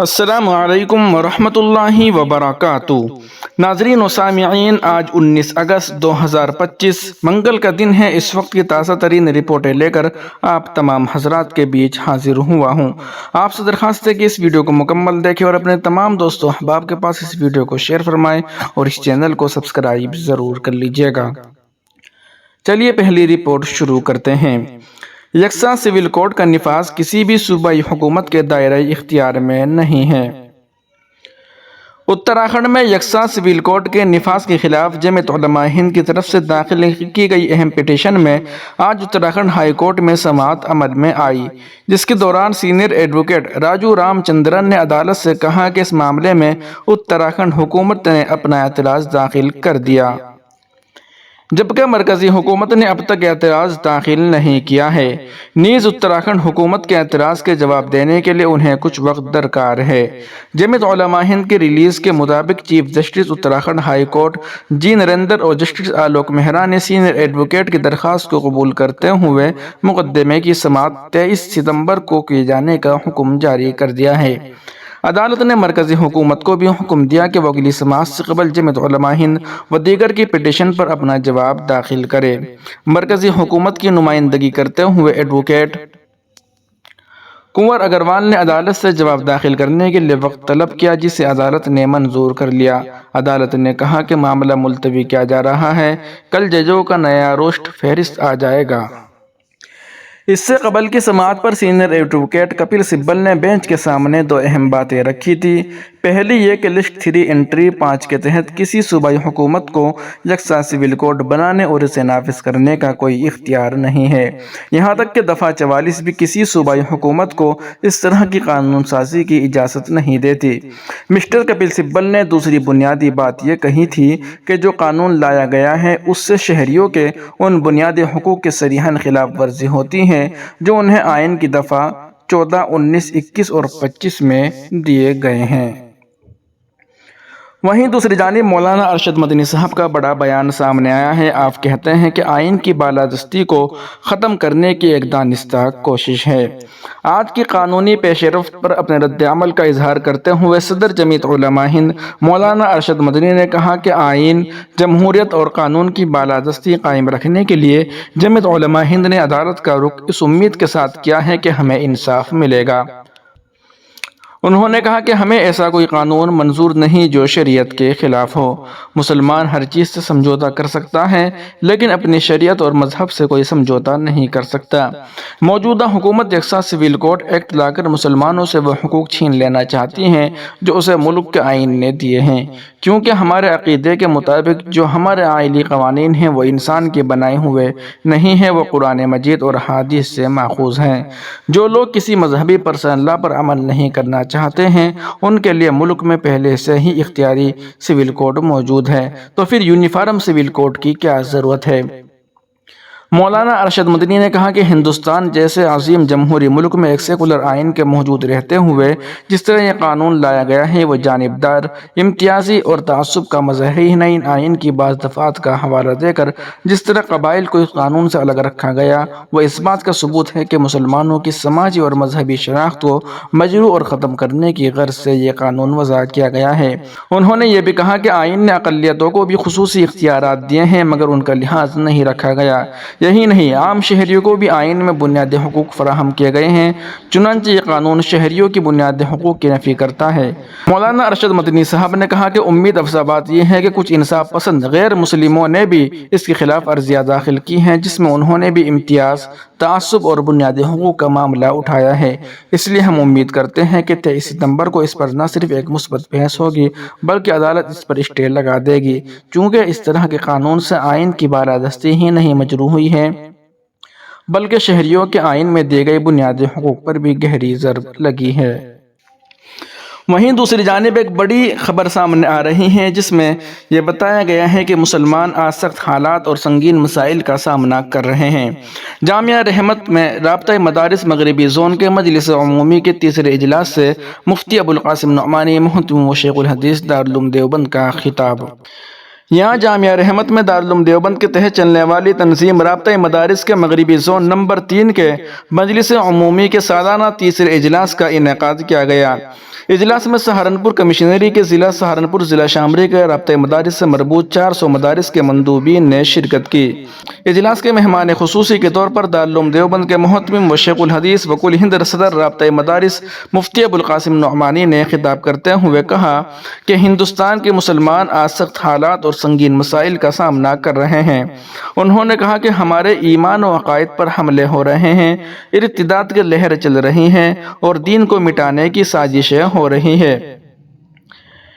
السلام علیکم ورحمۃ اللہ وبرکاتہ۔ ناظرین و سامعین، آج 19 اگست 2025 منگل کا دن ہے۔ اس وقت کی تازہ ترین رپورٹیں لے کر آپ تمام حضرات کے بیچ حاضر ہوا ہوں۔ آپ سے درخواست ہے کہ اس ویڈیو کو مکمل دیکھیں اور اپنے تمام دوستوں احباب کے پاس اس ویڈیو کو شیئر فرمائیں اور اس چینل کو سبسکرائب ضرور کر لیجیے گا۔ چلیے پہلی رپورٹ شروع کرتے ہیں۔ یکساں سول کوڈ کا نفاذ کسی بھی صوبائی حکومت کے دائرۂ اختیار میں نہیں ہے۔ اتراکھنڈ میں یکساں سول کوڈ کے نفاذ کے خلاف جمعیت علماء ہند کی طرف سے داخل کی گئی اہم پٹیشن میں آج اتراکھنڈ ہائی کورٹ میں سماعت عمل میں آئی، جس کے دوران سینئر ایڈوکیٹ راجو رام چندرن نے عدالت سے کہا کہ اس معاملے میں اتراکھنڈ حکومت نے اپنا اعتراض داخل کر دیا، جبکہ مرکزی حکومت نے اب تک اعتراض داخل نہیں کیا ہے۔ نیز اتراکھنڈ حکومت کے اعتراض کے جواب دینے کے لیے انہیں کچھ وقت درکار ہے۔ جمعیت علماء ہند کی ریلیز کے مطابق chief justice Uttarakhand high court G Narendra اور جسٹس آلوک مہرا نے سینئر ایڈوکیٹ کی درخواست کو قبول کرتے ہوئے مقدمے کی سماعت 23 ستمبر کو کیے جانے کا حکم جاری کر دیا ہے۔ عدالت نے مرکزی حکومت کو بھی حکم دیا کہ وہ اگلی سماعت سے قبل جمعیت علماء ہند و دیگر کی پٹیشن پر اپنا جواب داخل کرے۔ مرکزی حکومت کی نمائندگی کرتے ہوئے ایڈوکیٹ کنور اگروال نے عدالت سے جواب داخل کرنے کے لیے وقت طلب کیا، جسے عدالت نے منظور کر لیا۔ عدالت نے کہا کہ معاملہ ملتوی کیا جا رہا ہے، کل ججوں کا نیا روسٹ فہرست آ جائے گا۔ اس سے قبل کی سماعت پر سینئر ایڈوکیٹ کپل سبل نے بینچ کے سامنے دو اہم باتیں رکھی تھی۔ پہلی یہ کہ لسٹ 3 انٹری 5 کے تحت کسی صوبائی حکومت کو یکساں سول کوڈ بنانے اور اسے نافذ کرنے کا کوئی اختیار نہیں ہے، یہاں تک کہ دفعہ 44 بھی کسی صوبائی حکومت کو اس طرح کی قانون سازی کی اجازت نہیں دیتی۔ مسٹر کپل سبل نے دوسری بنیادی بات یہ کہی تھی کہ جو قانون لایا گیا ہے اس سے شہریوں کے ان بنیادی حقوق کی صریحاً خلاف ورزی ہوتی ہے جو انہیں آئین کی دفعہ 14، 19، 21 اور 25 میں دیے گئے ہیں۔ وہیں دوسری جانب مولانا ارشد مدنی صاحب کا بڑا بیان سامنے آیا ہے۔ آپ کہتے ہیں کہ آئین کی بالادستی کو ختم کرنے کی ایک دانستہ کوشش ہے۔ آج کی قانونی پیش رفت پر اپنے رد عمل کا اظہار کرتے ہوئے صدر جمعیت علماء ہند مولانا ارشد مدنی نے کہا کہ آئین، جمہوریت اور قانون کی بالادستی قائم رکھنے کے لیے جمعیت علماء ہند نے عدالت کا رخ اس امید کے ساتھ کیا ہے کہ ہمیں انصاف ملے گا۔ انہوں نے کہا کہ ہمیں ایسا کوئی قانون منظور نہیں جو شریعت کے خلاف ہو۔ مسلمان ہر چیز سے سمجھوتہ کر سکتا ہے لیکن اپنی شریعت اور مذہب سے کوئی سمجھوتہ نہیں کر سکتا۔ موجودہ حکومت یکساں سول کوڈ ایکٹ لا کر مسلمانوں سے وہ حقوق چھین لینا چاہتی ہیں جو اسے ملک کے آئین نے دیے ہیں، کیونکہ ہمارے عقیدے کے مطابق جو ہمارے آئلی قوانین ہیں وہ انسان کے بنائے ہوئے نہیں ہیں، وہ قرآن مجید اور حدیث سے ماخوذ ہیں۔ جو لوگ کسی مذہبی پرسنل لا پر عمل نہیں کرنا چاہتے ہیں ان کے لیے ملک میں پہلے سے ہی اختیاری سول کوڈ موجود ہے، تو پھر یونیفارم سول کوڈ کی کیا ضرورت ہے؟ مولانا ارشد مدنی نے کہا کہ ہندوستان جیسے عظیم جمہوری ملک میں ایک سیکولر آئین کے موجود رہتے ہوئے جس طرح یہ قانون لایا گیا ہے وہ جانبدار، امتیازی اور تعصب کا مظہر ہی نہیں۔ آئین کی بعض دفعات کا حوالہ دے کر جس طرح قبائل کو اس قانون سے الگ رکھا گیا وہ اس بات کا ثبوت ہے کہ مسلمانوں کی سماجی اور مذہبی شناخت کو مجروح اور ختم کرنے کی غرض سے یہ قانون وضع کیا گیا ہے۔ انہوں نے یہ بھی کہا کہ آئین نے اقلیتوں کو بھی خصوصی اختیارات دیے ہیں مگر ان کا لحاظ نہیں رکھا گیا۔ یہی نہیں، عام شہریوں کو بھی آئین میں بنیادی حقوق فراہم کیے گئے ہیں، چنانچہ یہ قانون شہریوں کی بنیادی حقوق کی نفی کرتا ہے۔ مولانا ارشد مدنی صاحب نے کہا کہ امید افزا بات یہ ہے کہ کچھ انصاف پسند غیر مسلموں نے بھی اس کے خلاف عرضیاں داخل کی ہیں جس میں انہوں نے بھی امتیاز، تعصب اور بنیادی حقوق کا معاملہ اٹھایا ہے۔ اس لیے ہم امید کرتے ہیں کہ 23 ستمبر کو اس پر نہ صرف ایک مثبت بحث ہوگی بلکہ عدالت اس پر اسٹے لگا دے گی، چونکہ اس طرح کے قانون سے آئین کی بالادستی ہی نہیں مجروح ہوئی ہے بلکہ شہریوں کے آئین میں دیے گئے بنیادی حقوق پر بھی گہری ضرب لگی ہے۔ وہیں دوسری جانب ایک بڑی خبر سامنے آ رہی ہے جس میں یہ بتایا گیا ہے کہ مسلمان آج سخت حالات اور سنگین مسائل کا سامنا کر رہے ہیں۔ جامعہ رحمت میں رابطہ مدارس مغربی زون کے مجلس عمومی کے تیسرے اجلاس سے مفتی ابوالقاسم نعمانی محتمم و شیخ الحدیث دارالعلوم دیوبند کا خطاب۔ یہاں جامعہ رحمت میں دارالعلوم دیوبند کے تحت چلنے والی تنظیم رابطہ مدارس کے مغربی زون نمبر 3 کے مجلس عمومی کے سالانہ تیسرے اجلاس کا انعقاد کیا گیا۔ اجلاس میں سہارنپور کمشنری کے ضلع سہارنپور ضلع شامری کے رابطہ مدارس سے مربوط 400 مدارس کے مندوبین نے شرکت کی۔ اجلاس کے مہمان خصوصی کے طور پر دارالعلوم دیوبند کے محتمم و شیخ الحدیث وکل ہند صدر رابطہ مدارس مفتی ابوالقاسم نعمانی نے خطاب کرتے ہوئے کہا کہ ہندوستان کے مسلمان آج سخت حالات اور سنگین مسائل کا سامنا کر رہے ہیں۔ انہوں نے کہا کہ ہمارے ایمان و عقائد پر حملے ہو رہے ہیں، ارتداد کی لہر چل رہی ہیں اور دین کو مٹانے کی سازشیں ہو رہی ہے۔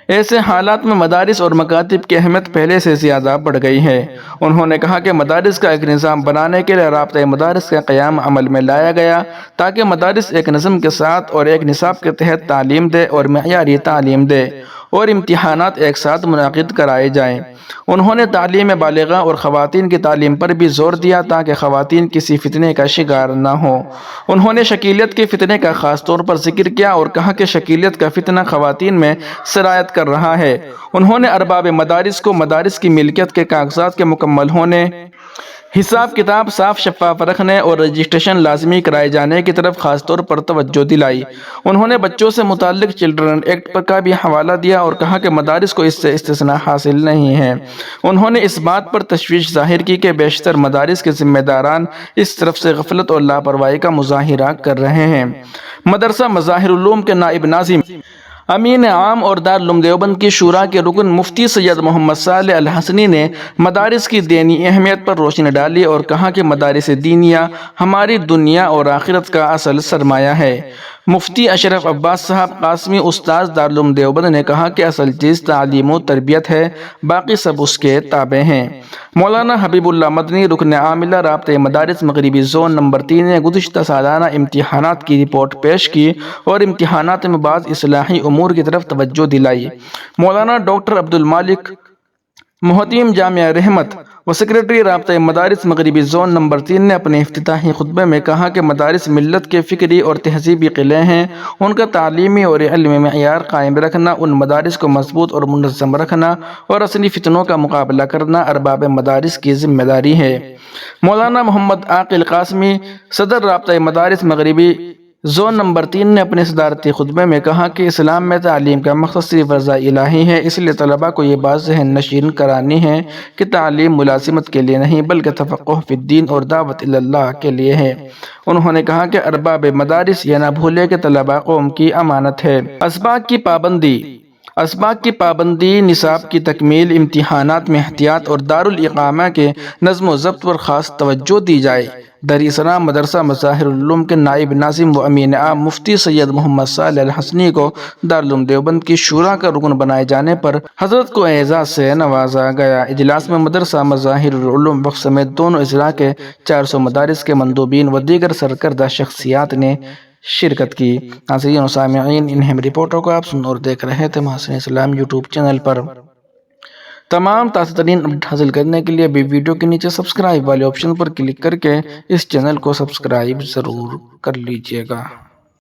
ایسے حالات میں مدارس اور مکاتب کی اہمیت پہلے سے زیادہ بڑھ گئی ہے۔ انہوں نے کہا کہ مدارس کا ایک نظام بنانے کے لیے رابطہ مدارس کا قیام عمل میں لایا گیا تاکہ مدارس ایک نظم کے ساتھ اور ایک نصاب کے تحت تعلیم دے اور معیاری تعلیم دے اور امتحانات ایک ساتھ منعقد کرائے جائیں۔ انہوں نے تعلیم بالغاں اور خواتین کی تعلیم پر بھی زور دیا تاکہ خواتین کسی فتنے کا شکار نہ ہوں۔ انہوں نے شکیلیت کے فتنے کا خاص طور پر ذکر کیا اور کہا کہ شکیلیت کا فتنہ خواتین میں سرایت کر رہا ہے۔ انہوں نے ارباب مدارس کو مدارس کی ملکیت کے کاغذات کے مکمل ہونے، حساب کتاب صاف شفاف رکھنے اور رجسٹریشن لازمی کرائے جانے کی طرف خاص طور پر توجہ دلائی۔ انہوں نے بچوں سے متعلق چلڈرن ایکٹ کا بھی حوالہ دیا اور کہا کہ مدارس کو اس سے استثناء حاصل نہیں ہے۔ انہوں نے اس بات پر تشویش ظاہر کی کہ بیشتر مدارس کے ذمہ داران اس طرف سے غفلت اور لاپرواہی کا مظاہرہ کر رہے ہیں۔ مدرسہ مظاہر العلوم کے نائب ناظم، امین عام اور دارالعلوم دیوبند کی شورا کے رکن مفتی سید محمد صالح الحسنی نے مدارس کی دینی اہمیت پر روشنی ڈالی اور کہا کہ مدارس دینیہ ہماری دنیا اور آخرت کا اصل سرمایہ ہے۔ مفتی اشرف عباس صاحب قاسمی استاذ دارالعلوم دیوبند نے کہا کہ اصل چیز تعلیم و تربیت ہے، باقی سب اس کے تابع ہیں۔ مولانا حبیب اللہ مدنی رکن عاملہ رابطہ مدارس مغربی زون نمبر 3 نے گزشتہ سالانہ امتحانات کی رپورٹ پیش کی اور امتحانات میں بعض اصلاحی امور کی طرف توجہ دلائی۔ مولانا ڈاکٹر عبدالمالک محتمم جامعہ رحمت و سیکریٹری رابطہ مدارس مغربی زون نمبر 3 نے اپنے افتتاحی خطبے میں کہا کہ مدارس ملت کے فکری اور تہذیبی قلعے ہیں۔ ان کا تعلیمی اور علمی معیار قائم رکھنا، ان مدارس کو مضبوط اور منظم رکھنا اور اصلی فتنوں کا مقابلہ کرنا ارباب مدارس کی ذمہ داری ہے۔ مولانا محمد عاقل قاسمی صدر رابطہ مدارس مغربی زون نمبر 3 نے اپنے صدارتی خطبے میں کہا کہ اسلام میں تعلیم کا مقصد صرف رضا الہی ہے، اس لیے طلباء کو یہ بات ذہن نشین کرانی ہے کہ تعلیم ملازمت کے لیے نہیں بلکہ تفقہ فی الدین اور دعوت اللہ کے لیے ہے۔ انہوں نے کہا کہ ارباب مدارس یہ نہ بھولے کہ طلباء قوم کی امانت ہے۔ اسباق کی پابندی، نصاب کی تکمیل، امتحانات میں احتیاط اور دارالاقامہ کے نظم و ضبط پر خاص توجہ دی جائے۔ در اسلام مدرسہ مظاہر العلوم کے نائب ناظم و امین عام مفتی سید محمد صالح الحسنی کو دارالعلوم دیوبند کی شورا کا رکن بنائے جانے پر حضرت کو اعزاز سے نوازا گیا۔ اجلاس میں مدرسہ مظاہر العلوم بخش سمیت دونوں اضلاع کے 400 مدارس کے مندوبین و دیگر سرکردہ شخصیات نے شرکت کی۔ ناظرین و سامعین، ان اہم رپورٹوں کو آپ سن اور دیکھ رہے تھے محسن اسلام یوٹیوب چینل پر۔ تمام تازہ ترین اپڈیٹ حاصل کرنے کے لیے ابھی ویڈیو کے نیچے سبسکرائب والے آپشن پر کلک کر کے اس چینل کو سبسکرائب ضرور کر لیجئے گا۔